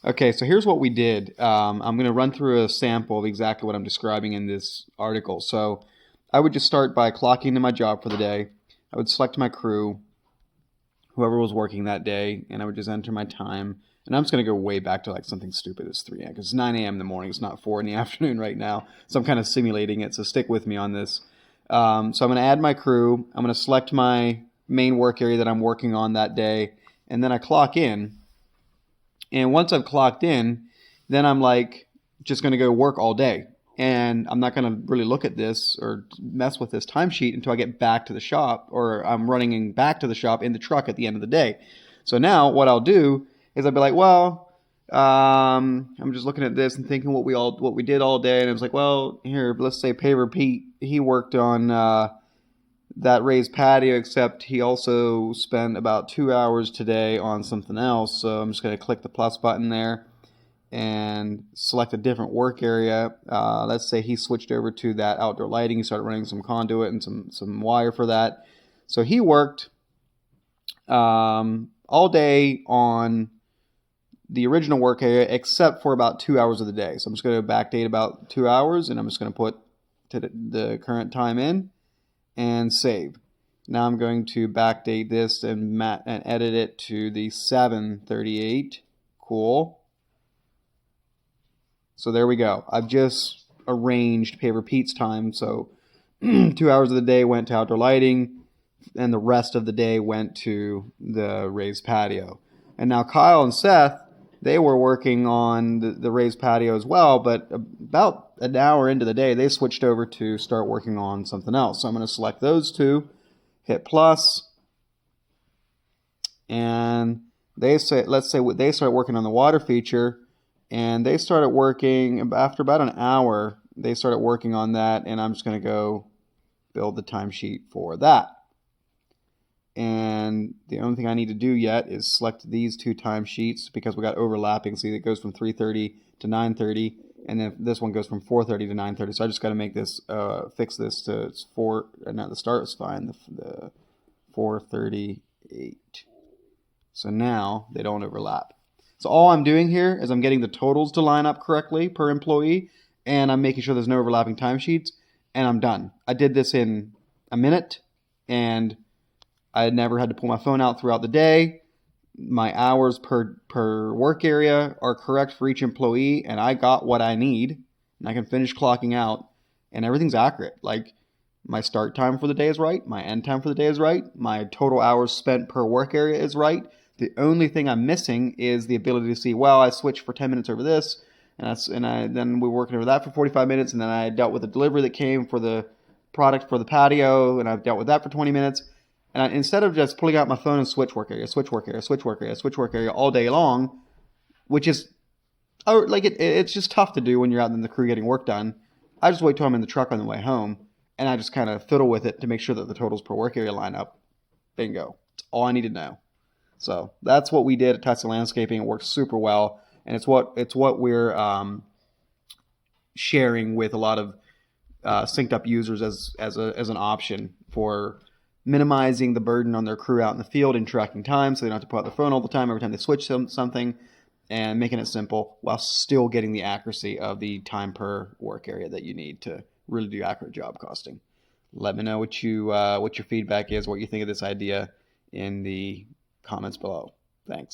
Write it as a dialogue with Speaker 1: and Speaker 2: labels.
Speaker 1: Okay, so here's what we did. I'm going to run through a sample of exactly what I'm describing in this article. So I would just start by clocking into my job for the day. I would select my crew, whoever was working that day, and I would just enter my time. And I'm just going to go way back to like something stupid as 3 a.m. because it's 9 a.m. in the morning. It's not 4 in the afternoon right now. So I'm kind of simulating it. So stick with me on this. So I'm going to add my crew. I'm going to select my main work area that I'm working on that day. And then I clock in. And once I've clocked in, then I'm like just going to go work all day. And I'm not going to really look at this or mess with this timesheet until I get back to the shop, or I'm running back to the shop in the truck at the end of the day. So now what I'll do is I'll be like, well, I'm just looking at this and thinking what we did all day. And it was like, well, here, let's say Paver Pete, he worked on that raised patio, except he also spent about 2 hours today on something else. So I'm just going to click the plus button there and select a different work area. Let's say he switched over to that outdoor lighting. He started running some conduit and some wire for that. So he worked all day on the original work area except for about 2 hours of the day. So I'm just going to backdate about 2 hours, and I'm just going to put the current time in and save. Now I'm going to backdate this and edit it to the 7:38. Cool. So there we go. I've just arranged Paver Pete's time. So 2 hours of the day went to outdoor lighting, and the rest of the day went to the raised patio. And now Kyle and Seth, they were working on the raised patio as well, but about an hour into the day, they switched over to start working on something else. So I'm going to select those two, hit plus, and let's say they start working on the water feature, and they started working after about an hour. They started working on that, and I'm just going to go build the timesheet for that. And the only thing I need to do yet is select these two timesheets because we got overlapping. See, it goes from 3:30 to 9:30, and then this one goes from 4:30 to 9:30. So I just got to make this fix this to it's 4. Not the start is fine. The 4:38. So now they don't overlap. So all I'm doing here is I'm getting the totals to line up correctly per employee, and I'm making sure there's no overlapping timesheets, and I'm done. I did this in a minute, and I had never had to pull my phone out throughout the day. My hours per work area are correct for each employee, and I got what I need, and I can finish clocking out, and everything's accurate. Like, my start time for the day is right, my end time for the day is right, my total hours spent per work area is right. The only thing I'm missing is the ability to see, well, I switched for 10 minutes over this, and then we were working over that for 45 minutes, and then I dealt with the delivery that came for the product for the patio, and I've dealt with that for 20 minutes. And instead of just pulling out my phone and switch work area, switch work area, switch work area, switch work area all day long, which is, it's just tough to do when you're out in the crew getting work done. I just wait till I'm in the truck on the way home, and I just kind of fiddle with it to make sure that the totals per work area line up. Bingo. That's all I need to know. So that's what we did at Tesla Landscaping. It works super well, and it's what we're sharing with a lot of SynkedUP users as an option for minimizing the burden on their crew out in the field and tracking time, so they don't have to pull out their phone all the time every time they switch something, and making it simple while still getting the accuracy of the time per work area that you need to really do accurate job costing. Let me know what your feedback is, what you think of this idea in the comments below. Thanks.